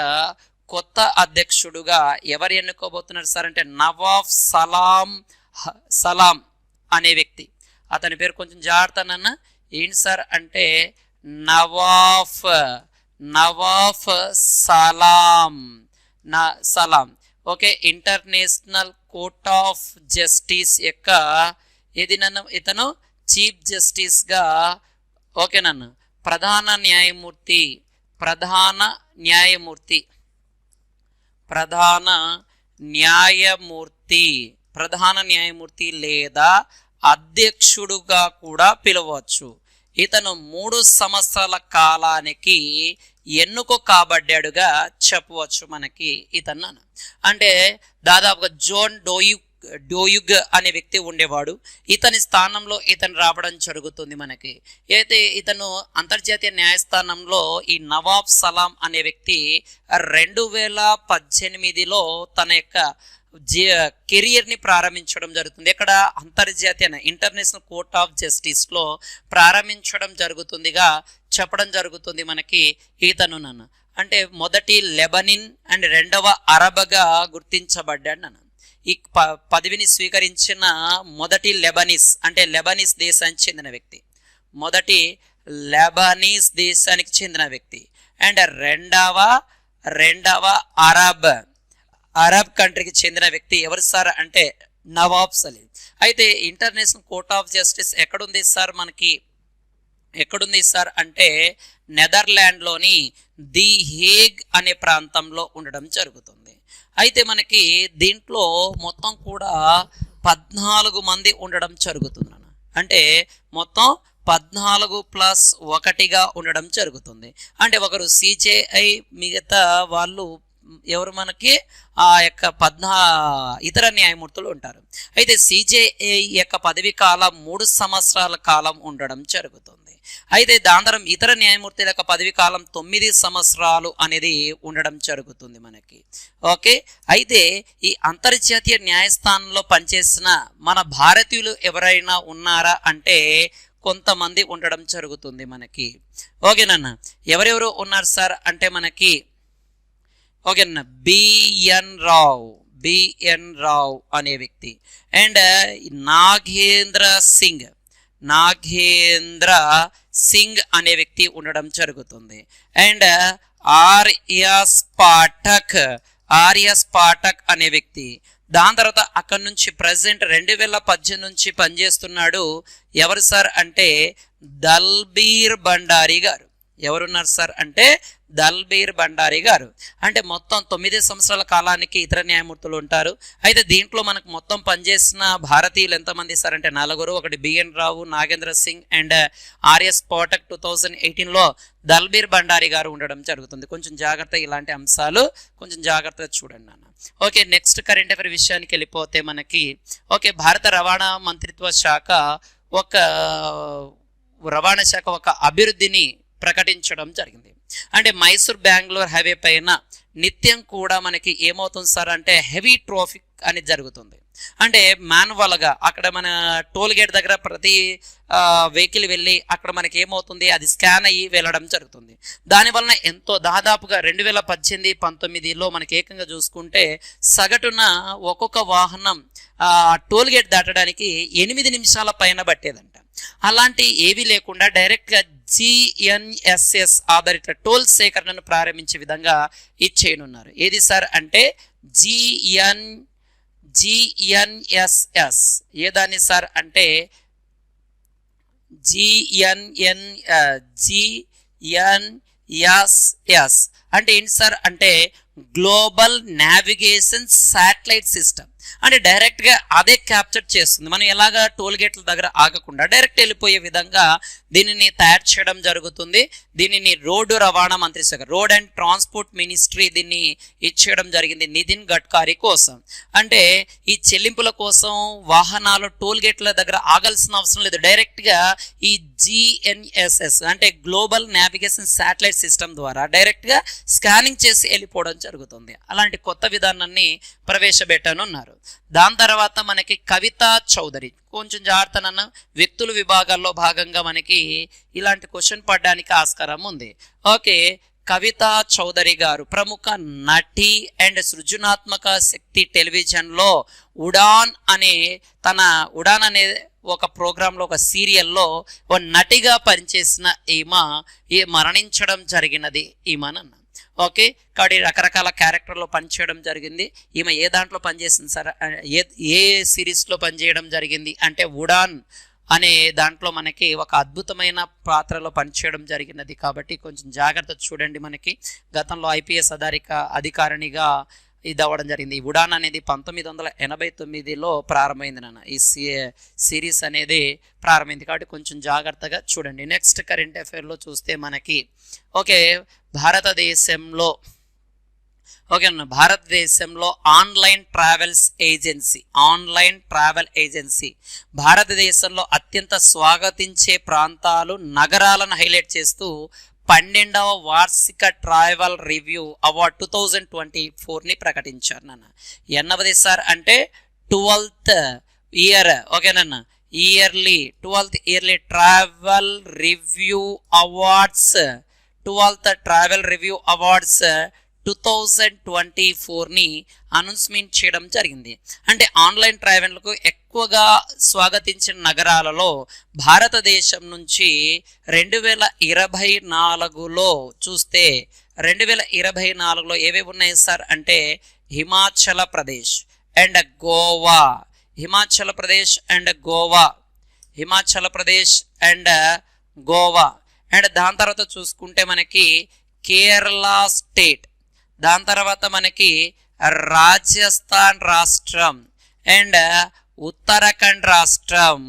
కొత్త అధ్యక్షుడుగా ఎవరు ఎన్నుకోబోతున్నారు సార్ అంటే నవాబ్ సలాం అనే వ్యక్తి. అతని పేరు కొంచెం జాగ్రత్త నాన్న, ఏంటి సార్ అంటే Nawaf Salam. Okay, international court of justice యొక్క ఇతను చీఫ్ జస్టిస్గా, ఓకే నన్ను ప్రధాన న్యాయమూర్తి లేదా అధ్యక్షుడుగా కూడా పిలవచ్చు. ఇతను 3 సంవత్సరాల కాలానికి ఎన్నుకో కాబడ్డాడుగా చెప్పవచ్చు మనకి ఇతను. అంటే దాదాపుగా జోన్ డోయుగ్ అనే వ్యక్తి ఉండేవాడు. ఇతని స్థానంలో ఇతను రావడం జరుగుతుంది మనకి. అయితే ఇతను అంతర్జాతీయ న్యాయస్థానంలో ఈ నవాబ్ సలాం అనే వ్యక్తి 2018లో తన యొక్క కెరియర్ని ప్రారంభించడం జరుగుతుంది. ఇక్కడ అంతర్జాతీయ ఇంటర్నేషనల్ కోర్ట్ ఆఫ్ జస్టిస్లో ప్రారంభించడం జరుగుతుందిగా చెప్పడం జరుగుతుంది మనకి ఇతను నన్ను. అంటే మొదటి లెబనిన్ అండ్ రెండవ అరబ్గా గుర్తించబడ్డాడు నన్ను. ఈ పదవిని స్వీకరించిన మొదటి లెబనీస్ దేశానికి చెందిన వ్యక్తి. అండ్ రెండవ అరబ్ కంట్రీకి చెందిన వ్యక్తి ఎవరు సార్ అంటే నవాబ్ సలీం. అయితే ఇంటర్నేషనల్ కోర్ట్ ఆఫ్ జస్టిస్ ఎక్కడుంది సార్ అంటే నెదర్లాండ్లోని ది హేగ్ అనే ప్రాంతంలో ఉండడం జరుగుతుంది. అయితే మనకి దీంట్లో మొత్తం కూడా 14 మంది ఉండడం జరుగుతుంది. అంటే మొత్తం 14+1గా ఉండడం జరుగుతుంది. అంటే ఒకరు సిజేఐ, మిగతా వాళ్ళు ఎవరు మనకి ఆ యొక్క ఇతర న్యాయమూర్తులు ఉంటారు. అయితే సిజేఐ యొక్క పదవి కాలం 3 సంవత్సరాల కాలం ఉండడం జరుగుతుంది. అయితే దాని తర్వాత ఇతర న్యాయమూర్తుల యొక్క పదవి కాలం 9 సంవత్సరాలు అనేది ఉండడం జరుగుతుంది మనకి. ఓకే, అయితే ఈ అంతర్జాతీయ న్యాయస్థానంలో పనిచేసిన మన భారతీయులు ఎవరైనా ఉన్నారా అంటే కొంతమంది ఉండడం జరుగుతుంది మనకి. ఓకేనన్నా, ఎవరెవరు ఉన్నారు సార్ అంటే మనకి ఓకేనా బిఎన్ రావు అనే వ్యక్తి, అండ్ నాగేంద్ర సింగ్ అనే వ్యక్తి ఉండడం జరుగుతుంది, అండ్ ఆర్యస్ పాఠక్ అనే వ్యక్తి. దాని తర్వాత అక్కడ నుంచి ప్రజెంట్ 2018 నుంచి పనిచేస్తున్నాడు ఎవరు సార్ అంటే దల్బీర్ భండారీ గారు. ఎవరున్నారు సార్ అంటే దల్బీర్ భండారీ గారు. అంటే మొత్తం 9 సంవత్సరాల కాలానికి ఇతర న్యాయమూర్తులు ఉంటారు. అయితే దీంట్లో మనకు మొత్తం పనిచేసిన భారతీయులు ఎంతమంది సార్ అంటే 4. ఒకటి BN Rao, Nagendra Singh and RS Pathak. 2018లో దల్బీర్ భండారీ గారు ఉండడం జరుగుతుంది. కొంచెం జాగ్రత్త, ఇలాంటి అంశాలు కొంచెం జాగ్రత్తగా చూడండి నాన్న. ఓకే, నెక్స్ట్ కరెంట్ అఫైర్ విషయానికి వెళ్ళిపోతే మనకి ఓకే భారత రవాణా మంత్రిత్వ శాఖ ఒక అభివృద్ధిని ప్రకటించడం జరిగింది. అంటే మైసూర్ బెంగళూరు హైవే పైన నిత్యం కూడా మనకి ఏమవుతుంది సార్ అంటే హెవీ ట్రాఫిక్ అనేది జరుగుతుంది. అంటే మాన్యువల్గా అక్కడ మన టోల్ గేట్ దగ్గర ప్రతి వెహికల్ వెళ్ళి అక్కడ మనకి ఏమవుతుంది అది స్కాన్ అయ్యి వెళ్ళడం జరుగుతుంది. దానివలన ఎంతో దాదాపుగా 2018-19లో మనకి ఏకంగా చూసుకుంటే సగటున ఒక్కొక్క వాహనం టోల్ గేట్ దాటడానికి 8 నిమిషాల పైన పట్టేదంట. అలాంటి ఏవి లేకుండా డైరెక్ట్గా GNSS ఆధారిత టోల్ సేకరణను ప్రారంభించే విధంగా ఇచ్చేయనున్నారు. ఏది సార్ అంటే GNSS. ఏదాన్ని సార్ అంటే GNSS అంటే ఏంటి సార్ అంటే గ్లోబల్ నావిగేషన్ శాటిలైట్ సిస్టమ్. అంటే డైరెక్ట్గా అదే క్యాప్చర్ చేస్తుంది. మనం ఎలాగా టోల్ గేట్ల దగ్గర ఆగకుండా డైరెక్ట్ వెళ్ళిపోయే విధంగా దీనిని తయారు చేయడం జరుగుతుంది. దీనిని రోడ్డు రవాణా మంత్రి శాఖ, రోడ్ అండ్ ట్రాన్స్పోర్ట్ మినిస్ట్రీ దీన్ని ఇచ్చేయడం జరిగింది నితిన్ గడ్కరీ కోసం. అంటే ఈ చెల్లింపుల కోసం వాహనాలు టోల్ గేట్ల దగ్గర ఆగాల్సిన అవసరం లేదు. డైరెక్ట్గా ఈ GNSS అంటే గ్లోబల్ నావిగేషన్ శాటిలైట్ సిస్టమ్ ద్వారా డైరెక్ట్గా స్కానింగ్ చేసి వెళ్ళిపోవడం జరుగుతుంది. అలాంటి కొత్త విధానాన్ని ప్రవేశపెట్టనున్నారు. దాని తర్వాత మనకి కవితా చౌదరి, కొంచెం జాగ్రత్తనన్న వ్యక్తుల విభాగాల్లో భాగంగా మనకి ఇలాంటి క్వశ్చన్ పడడానికి ఆస్కారం ఉంది. ఓకే, కవితా చౌదరి గారు ప్రముఖ నటి అండ్ సృజనాత్మక శక్తి టెలివిజన్లో ఉడాన్ అనే ఒక ప్రోగ్రాంలో ఒక సీరియల్లో ఒక నటిగా పనిచేసిన ఈ మరణించడం జరిగినది ఈమెనన్న. ఓకే, కాబట్టి రకరకాల క్యారెక్టర్లో పనిచేయడం జరిగింది. ఈమె ఏ దాంట్లో పనిచేసింది సార్, ఏ సిరీస్లో పనిచేయడం జరిగింది అంటే ఉడాన్ అనే దాంట్లో మనకి ఒక అద్భుతమైన పాత్రలో పనిచేయడం జరిగినది. కాబట్టి కొంచెం జాగ్రత్త చూడండి. మనకి గతంలో IPS అధికారినిగా ఇది అవ్వడం జరిగింది. ఈ ఉడాన్ అనేది 1989లో ప్రారంభమైంది నాన్న. ఈ సిరీస్ అనేది ప్రారంభమైంది కాబట్టి కొంచెం జాగ్రత్తగా చూడండి. నెక్స్ట్ కరెంట్ అఫైర్లో చూస్తే మనకి ఓకే భారతదేశంలో ఆన్లైన్ ట్రావెల్ ఏజెన్సీ భారతదేశంలో అత్యంత స్వాగతించే ప్రాంతాలు, నగరాలను హైలైట్ చేస్తూ 12వ వార్షిక ట్రావెల్ రివ్యూ అవార్డ్ 2024ని ప్రకటించారు నాన్న. ఎన్నవది సార్ అంటే 12th ఇయర్. ఓకేనన్న, 12th yearly travel review awards 2024ని అనౌన్స్మెంట్ చేయడం జరిగింది. అంటే ఆన్లైన్ ట్రావెల్కు ఎక్కువగా స్వాగతించిన నగరాలలో భారతదేశం నుంచి 2024లో చూస్తే 2024లో ఏవేవి ఉన్నాయి సార్ అంటే హిమాచల్ ప్రదేశ్ అండ్ గోవా అండ్ దాని తర్వాత చూసుకుంటే మనకి కేరళ స్టేట్, దాని తర్వాత మనకి రాజస్థాన్ రాష్ట్రం అండ్ ఉత్తరాఖండ్ రాష్ట్రం.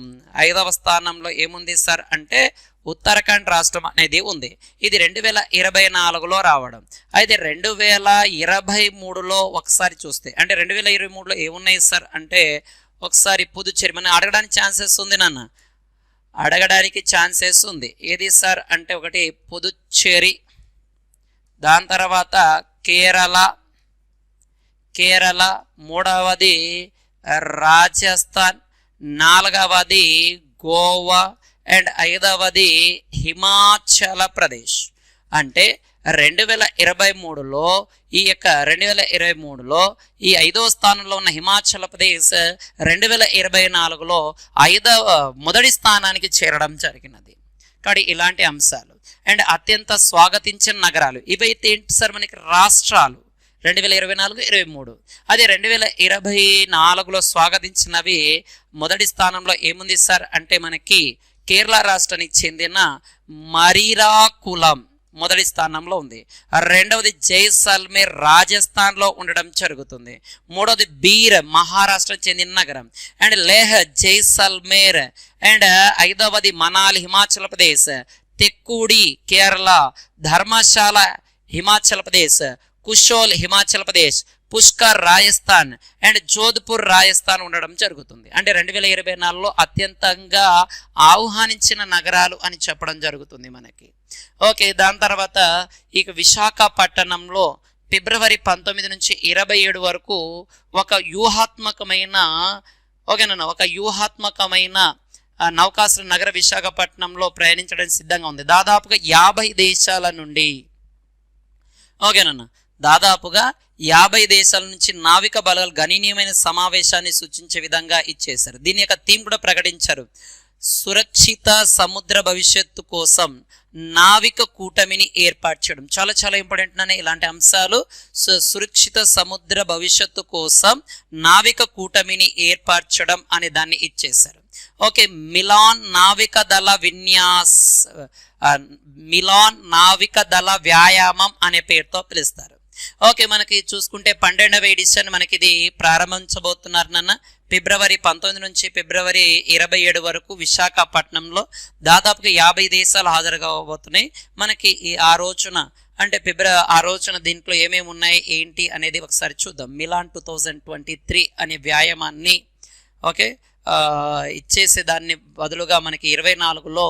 5వ స్థానంలో ఏముంది సార్ అంటే ఉత్తరాఖండ్ రాష్ట్రం అనేది ఉంది. ఇది 2024లో రావడం. అయితే 2023లో ఒకసారి చూస్తే, అంటే 2023లో ఏమున్నాయి సార్ అంటే ఒకసారి పుదుచ్చేరి మనం అడగడానికి ఛాన్సెస్ ఉంది నాన్న, అడగడానికి ఛాన్సెస్ ఉంది. ఏది సార్ అంటే ఒకటి పుదుచ్చేరి, దాని తర్వాత కేరళ, మూడవది రాజస్థాన్, నాలుగవది గోవా అండ్ ఐదవది హిమాచల ప్రదేశ్. అంటే 2023లో ఈ యొక్క 2023లో ఈ 5వ స్థానంలో ఉన్న హిమాచల్ ప్రదేశ్ 2024లో మొదటి స్థానానికి చేరడం జరిగినది. కాబట్టి ఇలాంటి అంశాలు అండ్ అత్యంత స్వాగతించిన నగరాలు ఇవైతే ఏంటి సార్ మనకి రాష్ట్రాలు 2024-23. అదే 2024లో స్వాగతించినవి మొదటి స్థానంలో ఏముంది సార్ అంటే మనకి కేరళ రాష్ట్రానికి చెందిన మరీరాకులం మొదటి స్థానంలో ఉంది. రెండవది జైసల్మేర్ రాజస్థాన్లో ఉండడం జరుగుతుంది. మూడవది బీర్ మహారాష్ట్రకు చెందిన నగరం అండ్ లేహ్ జైసల్మేర్ అండ్ ఐదవది మనాలి హిమాచల్ ప్రదేశ్, తెక్కుడి కేరళ, ధర్మశాల హిమాచల్ ప్రదేశ్, కుషోల్ హిమాచల్ ప్రదేశ్, పుష్కర్ రాజస్థాన్ అండ్ జోధ్పూర్ రాజస్థాన్ ఉండడం జరుగుతుంది. అంటే 2024లో అత్యంతంగా ఆహ్వానించిన నగరాలు అని చెప్పడం జరుగుతుంది మనకి. ఓకే, దాని తర్వాత ఇక విశాఖపట్నంలో ఫిబ్రవరి 19 నుంచి 27 వరకు ఒక వ్యూహాత్మకమైన నౌకాశ్రయ నగర విశాఖపట్నంలో ప్రయాణించడానికి సిద్ధంగా ఉంది. దాదాపుగా 50 దేశాల నుండి దాదాపుగా 50 దేశాల నుంచి నావిక బలాలు గణనీయమైన సమావేశాన్ని సూచించే విధంగా ఇచ్చేశారు. దీని యొక్క థీమ్ కూడా ప్రకటించారు. సురక్షిత సముద్ర భవిష్యత్తు కోసం నావిక కూటమిని ఏర్పాటు చేయడం. చాలా చాలా ఇంపార్టెంట్ అనే ఇలాంటి అంశాలు. సురక్షిత సముద్ర భవిష్యత్తు కోసం నావిక కూటమిని ఏర్పరచడం అనే దాన్ని ఇచ్చేశారు. ఓకే, మిలాన్ నావిక దళ వ్యాయామం అనే పేరుతో పిలుస్తారు. ఓకే, మనకి చూసుకుంటే 12వ ఎడిషన్ మనకి ఇది ప్రారంభించబోతున్నారు నాన్న. ఫిబ్రవరి 19 నుంచి ఫిబ్రవరి 27 వరకు విశాఖపట్నంలో దాదాపుగా 50 దేశాలు హాజరు కాబోతున్నాయి. మనకి ఆ రోజున అంటే ఆ రోజున దీంట్లో ఏమేమి ఉన్నాయి ఏంటి అనేది ఒకసారి చూద్దాం. మిలాన్ 2023 అనే వ్యాయామాన్ని ఇచ్చేసే దాన్ని బదులుగా మనకి 24లో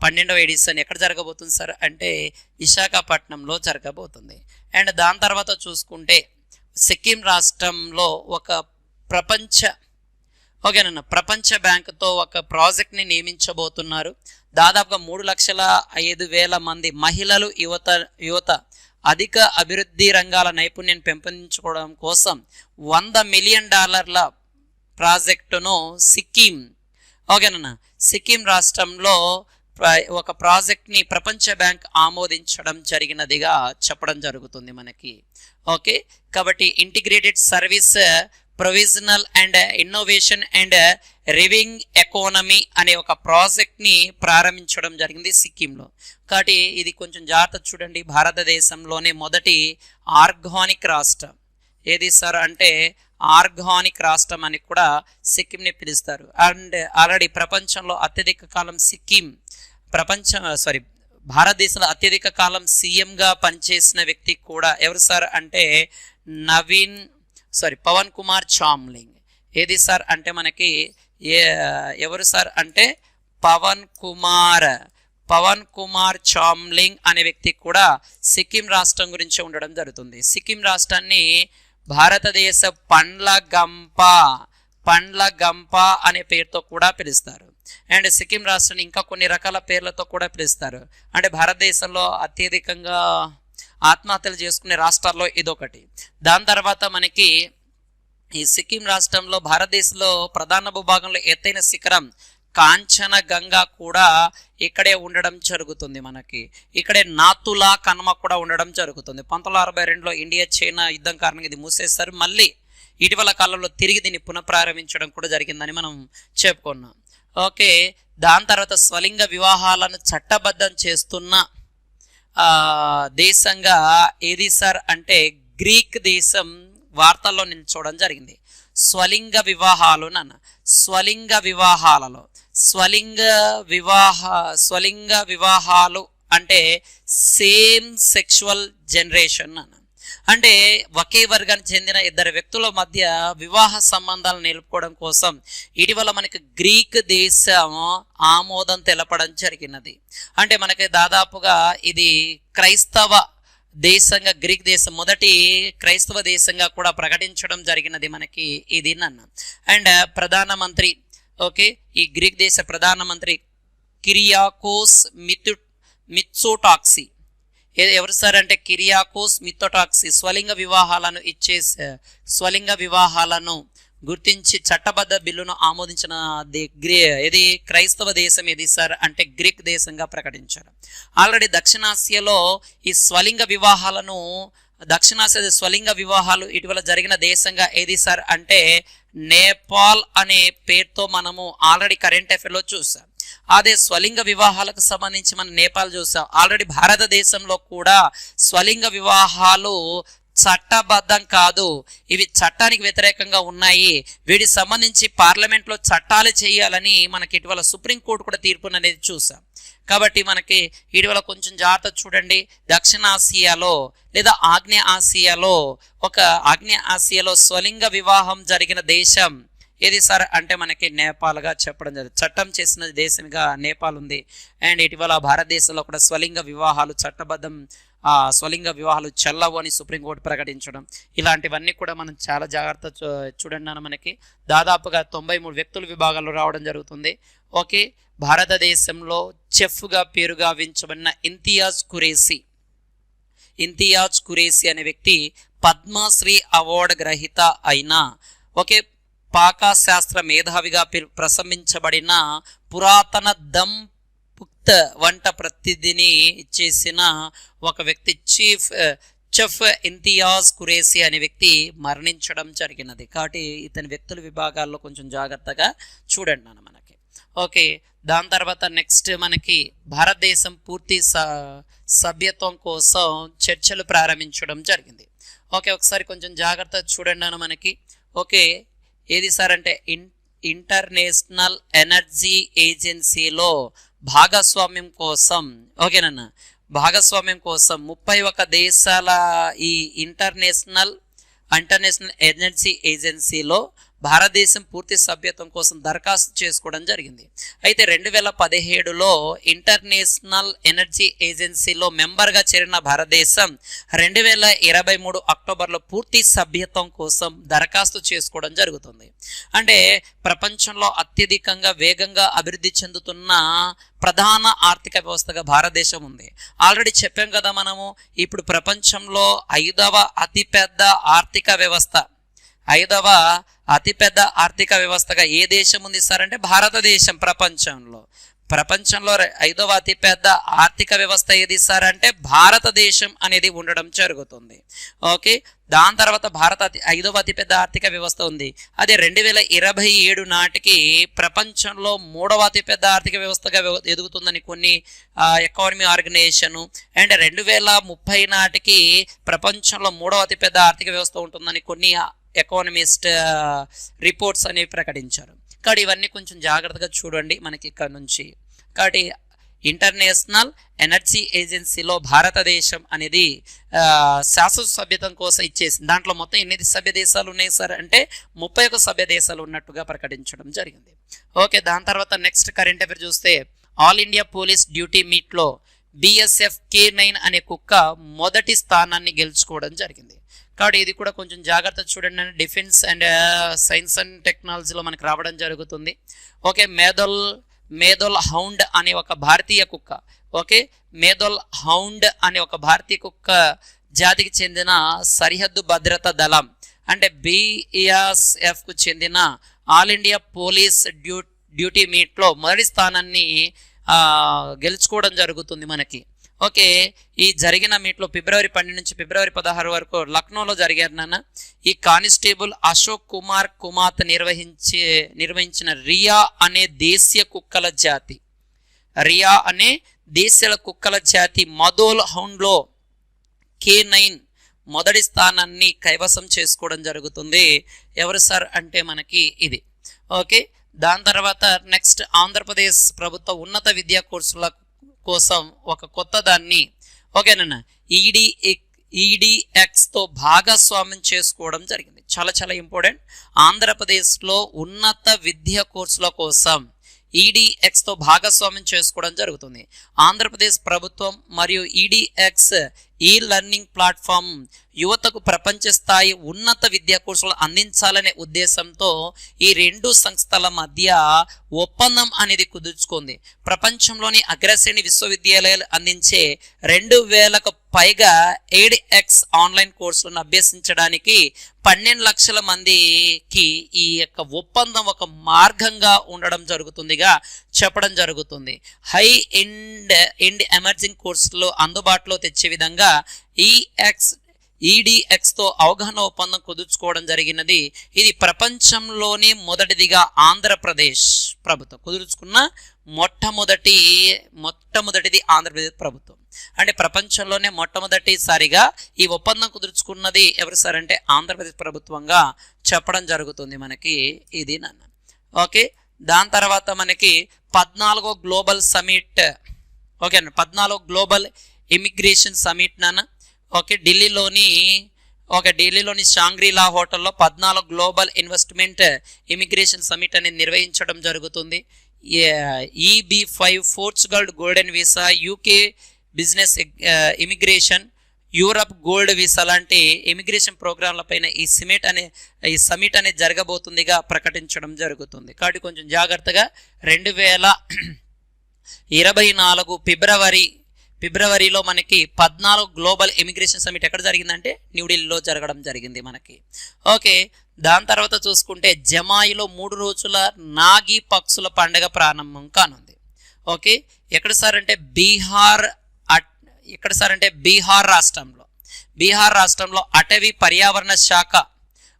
12వ ఎడిషన్ ఎక్కడ జరగబోతుంది సార్ అంటే విశాఖపట్నంలో జరగబోతుంది. అండ్ దాని తర్వాత చూసుకుంటే సిక్కిం రాష్ట్రంలో ఒక ప్రపంచ బ్యాంకుతో ఒక ప్రాజెక్ట్ని నియమించబోతున్నారు. దాదాపుగా 3,05,000 మంది మహిళలు యువత అధిక అభివృద్ధి రంగాల నైపుణ్యాన్ని పెంపొందించుకోవడం కోసం $100 మిలియన్ ప్రాజెక్టును సిక్కిం రాష్ట్రంలో ఒక ప్రాజెక్ట్ని ప్రపంచ బ్యాంక్ ఆమోదించడం జరిగినదిగా చెప్పడం జరుగుతుంది మనకి. ఓకే, కాబట్టి integrated service provisional and innovation and reviving economy అనే ఒక ప్రాజెక్ట్ని ప్రారంభించడం జరిగింది సిక్కింలో. కాబట్టి ఇది కొంచెం జాగ్రత్త చూడండి. భారతదేశంలోనే మొదటి ఆర్గానిక్ రాష్ట్రం ఏది సార్ అంటే ఆర్గానిక్ రాష్ట్రం అని కూడా సిక్కింని పిలుస్తారు. అండ్ ఆల్రెడీ ప్రపంచంలో అత్యధిక కాలం భారతదేశంలో అత్యధిక కాలం సీఎంగా పనిచేసిన వ్యక్తి కూడా ఎవరు సార్ అంటే పవన్ కుమార్ చామ్లింగ్. ఏది సార్ అంటే మనకి ఎవరు సార్ అంటే పవన్ కుమార్ చామ్లింగ్ అనే వ్యక్తి కూడా సిక్కిం రాష్ట్రం గురించి ఉండడం జరుగుతుంది. సిక్కిం రాష్ట్రాన్ని భారతదేశ పండ్ల గంప అనే పేరుతో కూడా పిలుస్తారు. అండ్ సిక్కిం రాష్ట్రాన్ని ఇంకా కొన్ని రకాల పేర్లతో కూడా పిలుస్తారు. అంటే భారతదేశంలో అత్యధికంగా ఆత్మహత్యలు చేసుకునే రాష్ట్రాల్లో ఇదొకటి. దాని తర్వాత మనకి ఈ సిక్కిం రాష్ట్రంలో భారతదేశంలో ప్రధాన భూభాగంలో ఎత్తైన శిఖరం కాంచనగంగా కూడా ఇక్కడే ఉండడం జరుగుతుంది. మనకి ఇక్కడే నాతులా కనుమ కూడా ఉండడం జరుగుతుంది. 1962లో ఇండియా చైనా యుద్ధం కారణంగా ఇది మూసేస్తారు. మళ్ళీ ఇటీవల కాలంలో తిరిగి దీన్ని పునఃప్రారంభించడం కూడా జరిగిందని మనం చెప్పుకున్నాం. ఓకే, దాని తర్వాత స్వలింగ వివాహాలను చట్టబద్ధం చేస్తున్న దేశంగా ఏది సార్ అంటే గ్రీక్ దేశం వార్తల్లో నేను చూడడం జరిగింది. స్వలింగ వివాహాలలో స్వలింగ వివాహాలు అంటే సేమ్ సెక్షువల్ జనరేషన్ అంటే ఒకే వర్గానికి చెందిన ఇద్దరు వ్యక్తుల మధ్య వివాహ సంబంధాలు నిలుపుకోవడం కోసం ఇటీవల మనకి గ్రీక్ దేశం ఆమోదం తెలపడం జరిగినది. అంటే మనకి దాదాపుగా ఇది క్రైస్తవ దేశంగా, గ్రీక్ దేశం మొదటి క్రైస్తవ దేశంగా కూడా ప్రకటించడం జరిగినది మనకి ఇది నన్ను. అండ్ ప్రధానమంత్రి ఈ గ్రీక్ దేశ ప్రధానమంత్రి కిరియాకోస్ మిత్సోటాక్సి ఎవరు సార్ అంటే కిరియాకోస్ మిత్సోటాక్సి స్వలింగ వివాహాలను గుర్తించి చట్టబద్ధ బిల్లును ఆమోదించిన ఇది క్రైస్తవ దేశం ఏది సార్ అంటే గ్రీక్ దేశంగా ప్రకటించారు. ఆల్రెడీ దక్షిణాసియాలో ఈ స్వలింగ వివాహాలు ఇటీవల జరిగిన దేశంగా ఏది సార్ అంటే నేపాల్ అనే పేరుతో మనము ఆల్రెడీ కరెంట్ అఫైర్లో చూసాం. అదే స్వలింగ వివాహాలకు సంబంధించి మనం నేపాల్ చూసాం. ఆల్రెడీ భారతదేశంలో కూడా స్వలింగ వివాహాలు చట్టబద్ధం కాదు, ఇవి చట్టానికి వ్యతిరేకంగా ఉన్నాయి, వీటికి సంబంధించి పార్లమెంట్లో చట్టాలు చేయాలని మనకి ఇటీవల సుప్రీంకోర్టు కూడా తీర్పును అనేది చూసాం. కాబట్టి మనకి ఇటీవల కొంచెం జాగ్రత్త చూడండి. దక్షిణాసియాలో లేదా ఆగ్నేయ ఆసియాలో స్వలింగ వివాహం జరిగిన దేశం ఏది సార్ అంటే మనకి నేపాల్గా చెప్పడం జరిగింది. చట్టం చేసిన దేశంగా నేపాల్ ఉంది. అండ్ ఇటీవల భారతదేశంలో కూడా స్వలింగ వివాహాలు స్వలింగ వివాహాలు చెల్లవు అని సుప్రీంకోర్టు ప్రకటించడం, ఇలాంటివన్నీ కూడా మనం చాలా జాగ్రత్త చూడండి అన్న. మనకి దాదాపుగా 93 వ్యక్తుల విభాగాల్లో రావడం జరుగుతుంది. భారతదేశంలో చెఫ్గా పేరుగా వించబడిన ఇంతియాజ్ ఖురేషీ అనే వ్యక్తి పద్మశ్రీ అవార్డు గ్రహీత అయిన పాకశాస్త్ర మేధావిగా ప్రశంసించబడిన పురాతన దమ్ పుక్త వంట ప్రతినిధిని చేసిన ఒక వ్యక్తి చెఫ్ ఇంతియాజ్ ఖురేషీ అనే వ్యక్తి మరణించడం జరిగినది. కాబట్టి ఇతని వ్యక్తుల విభాగాల్లో కొంచెం జాగ్రత్తగా చూడండి అన్న మనకి. దాని తర్వాత నెక్స్ట్ మనకి భారతదేశం పూర్తి సభ్యత్వం కోసం చర్చలు ప్రారంభించడం జరిగింది. ఒకసారి కొంచెం జాగ్రత్త చూడండి అన్న మనకి. ఏది సార్ అంటే ఇంటర్నేషనల్ ఎనర్జీ ఏజెన్సీలో భాగస్వామ్యం కోసం 31 దేశాల ఈ ఇంటర్నేషనల్ ఎనర్జీ ఏజెన్సీలో భారతదేశం పూర్తి సభ్యత్వం కోసం దరఖాస్తు చేసుకోవడం జరిగింది. అయితే 2017లో ఇంటర్నేషనల్ ఎనర్జీ ఏజెన్సీలో మెంబర్గా చేరిన భారతదేశం 2023 అక్టోబర్లో పూర్తి సభ్యత్వం కోసం దరఖాస్తు చేసుకోవడం జరుగుతుంది. అంటే ప్రపంచంలో అత్యధికంగా వేగంగా అభివృద్ధి చెందుతున్న ప్రధాన ఆర్థిక వ్యవస్థగా భారతదేశం ఉంది. ఆల్రెడీ చెప్పాం కదా మనము, ఇప్పుడు ప్రపంచంలో 5వ అతిపెద్ద ఆర్థిక వ్యవస్థగా ఏ దేశం ఉంది సార్ అంటే భారతదేశం. ప్రపంచంలో 5వ అతిపెద్ద ఆర్థిక వ్యవస్థ ఏది సార్ అంటే భారతదేశం అనేది ఉండడం జరుగుతుంది. దాని తర్వాత 5వ అతిపెద్ద ఆర్థిక వ్యవస్థ ఉంది. అదే 2027 నాటికి ప్రపంచంలో 3వ అతిపెద్ద ఆర్థిక వ్యవస్థగా ఎదుగుతుందని కొన్ని ఎకానమీ ఆర్గనైజేషన్, అండ్ 2030 నాటికి ప్రపంచంలో 3వ అతిపెద్ద ఆర్థిక వ్యవస్థ ఉంటుందని కొన్ని ఎకానమిస్ట్ రిపోర్ట్స్ అనేవి ప్రకటించారు. కాబట్టి ఇవన్నీ కొంచెం జాగ్రత్తగా చూడండి మనకి ఇక్కడ నుంచి. కాబట్టి ఇంటర్నేషనల్ ఎనర్జీ ఏజెన్సీలో భారతదేశం అనేది శాశ్వత సభ్యత్వం కోసం ఇచ్చేసింది. దాంట్లో మొత్తం ఎన్ని సభ్య దేశాలు ఉన్నాయి సార్ అంటే 31 సభ్య దేశాలు ఉన్నట్టుగా ప్రకటించడం జరిగింది. దాని తర్వాత నెక్స్ట్ కరెంట్ అఫైర్ చూస్తే ఆల్ ఇండియా పోలీస్ డ్యూటీ మీట్లో BSF K9 అనే కుక్క మొదటి స్థానాన్ని గెలుచుకోవడం జరిగింది. కాబట్టి ఇది కూడా కొంచెం జాగ్రత్త చూడండి. డిఫెన్స్ అండ్ సైన్స్ అండ్ టెక్నాలజీలో మనకు రావడం జరుగుతుంది. మేదోల్ హౌండ్ అనే ఒక భారతీయ కుక్క జాతికి చెందిన సరిహద్దు భద్రతా దళం అంటే BSF కు చెందిన ఆల్ ఇండియా పోలీస్ డ్యూటీ మీట్లో మొదటి స్థానాన్ని గెలుచుకోవడం జరుగుతుంది మనకి. ఈ జరిగిన మీట్లో ఫిబ్రవరి 12 నుంచి ఫిబ్రవరి 16 వరకు లక్నోలో జరిగారు నాన్న. ఈ కానిస్టేబుల్ అశోక్ కుమార్ కుమాత్ నిర్వహించిన రియా అనే దేశీయ కుక్కల జాతి మదోల్ హౌండ్లో K9 మొదటి స్థానాన్ని కైవసం చేసుకోవడం జరుగుతుంది. ఎవరు సార్ అంటే మనకి ఇది దాని తర్వాత నెక్స్ట్ ఆంధ్రప్రదేశ్ ప్రభుత్వ ఉన్నత విద్యా కోర్సుల కోసం ఒక కొత్త దాన్ని ఓకేనా ఈడిఎక్స్తో భాగస్వామ్యం చేసుకోవడం జరిగింది. చాలా చాలా ఇంపార్టెంట్. ఆంధ్రప్రదేశ్లో ఉన్నత విద్యా కోర్సుల కోసం ఈడిఎక్స్తో భాగస్వామ్యం చేసుకోవడం జరుగుతుంది. ఆంధ్రప్రదేశ్ ప్రభుత్వం మరియు ఈడిఎక్స్ ఈ లెర్నింగ్ ప్లాట్ఫామ్ యువతకు ప్రపంచ స్థాయి ఉన్నత విద్యా కోర్సులు అందించాలనే ఉద్దేశంతో ఈ రెండు సంస్థల మధ్య ఒప్పందం అనేది కుదుర్చుకుంది. ప్రపంచంలోని అగ్రశ్రేణి విశ్వవిద్యాలయాలు అందించే 2000కు పైగా ఎయిడ్ఎక్స్ ఆన్లైన్ కోర్సులను అభ్యసించడానికి 12 లక్షల మందికి ఈ యొక్క ఒప్పందం ఒక మార్గంగా ఉండడం జరుగుతుందిగా చెప్పడం జరుగుతుంది. హై ఎండ్ ఎమర్జింగ్ కోర్సులు అందుబాటులో తెచ్చే విధంగా ఈడిఎక్స్తో అవగాహన ఒప్పందం కుదుర్చుకోవడం జరిగినది. ఇది ప్రపంచంలోనే మొదటిదిగా ఆంధ్రప్రదేశ్ ప్రభుత్వం కుదుర్చుకున్న మొట్టమొదటిది ఆంధ్రప్రదేశ్ ప్రభుత్వం. అంటే ప్రపంచంలోనే మొట్టమొదటిసారిగా ఈ ఒప్పందం కుదుర్చుకున్నది ఎవరు సార్ అంటే ఆంధ్రప్రదేశ్ ప్రభుత్వంగా చెప్పడం జరుగుతుంది మనకి ఇది నాన్న. ఓకే, దాని తర్వాత మనకి 14వ గ్లోబల్ సమిట్ ఓకే అన్న 14వ గ్లోబల్ ఇమిగ్రేషన్ సమిట్ నాన్న. ఓకే, ఢిల్లీలోని షాంగ్రీలా హోటల్లో 14 గ్లోబల్ ఇన్వెస్ట్మెంట్ ఇమిగ్రేషన్ సమిట్ అనేది నిర్వహించడం జరుగుతుంది. EB5 Portugal golden visa, UK business immigration, Europe gold visa లాంటి ఇమిగ్రేషన్ ప్రోగ్రాంలపైన ఈ సమిట్ అనేది జరగబోతుందిగా ప్రకటించడం జరుగుతుంది. కాబట్టి కొంచెం జాగ్రత్తగా 2024 ఫిబ్రవరిలో మనకి 14 గ్లోబల్ ఇమిగ్రేషన్ సమిట్ ఎక్కడ జరిగిందంటే న్యూఢిల్లీలో జరగడం జరిగింది మనకి. ఓకే, దాని తర్వాత చూసుకుంటే జమాయిలో 3 రోజుల నాగి పక్షుల పండుగ ప్రారంభం కానుంది. ఓకే, ఎక్కడ సార్ అంటే బీహార్ రాష్ట్రంలో అటవీ పర్యావరణ శాఖ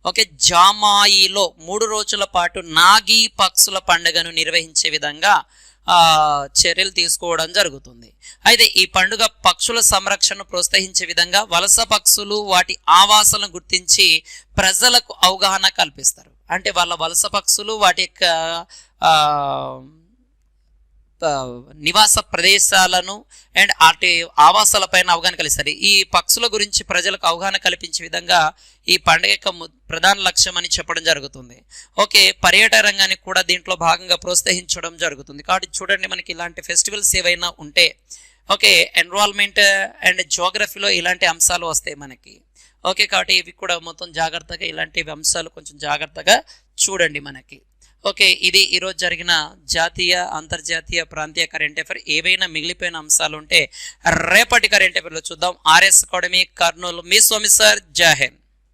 ఓకే జామాయిలో 3 రోజుల పాటు నాగి పక్షుల పండుగను నిర్వహించే విధంగా చర్యలు తీసుకోవడం జరుగుతుంది. అయితే ఈ పండుగ పక్షుల సంరక్షణను ప్రోత్సహించే విధంగా వలస పక్షులు వాటి ఆవాసాలను గుర్తించి ప్రజలకు అవగాహన కల్పిస్తారు. అంటే వాళ్ళ వలస పక్షులు వాటి యొక్క నివాస ప్రదేశాలను అండ్ వాటి ఆవాసాలపైన అవగాహన కలిగిస్తారు. ఈ పక్షుల గురించి ప్రజలకు అవగాహన కల్పించే విధంగా ఈ పండుగ యొక్క ప్రధాన లక్ష్యం అని చెప్పడం జరుగుతుంది. ఓకే, పర్యాటక రంగాన్ని కూడా దీంట్లో భాగంగా ప్రోత్సహించడం జరుగుతుంది. కాబట్టి చూడండి, మనకి ఇలాంటి ఫెస్టివల్స్ ఏవైనా ఉంటే ఓకే ఎన్విరాన్మెంట్ అండ్ జియోగ్రఫీలో ఇలాంటి అంశాలు వస్తాయి మనకి. ఓకే, కాబట్టి ఇవి కూడా మొత్తం జాగ్రత్తగా ఇలాంటి అంశాలు కొంచెం జాగ్రత్తగా చూడండి మనకి. ఓకే, ఇది ఈరోజు జరిగిన జాతీయ అంతర్జాతీయ ప్రాంతీయ కరెంట్ అఫైర్. ఏవైనా మిగిలిపోయిన అంశాలు ఉంటే రేపటి కరెంట్ అఫైర్లో చూద్దాం. RS అకాడమీ కర్నూలు, మీ స్వామి సార్. జై హింద్.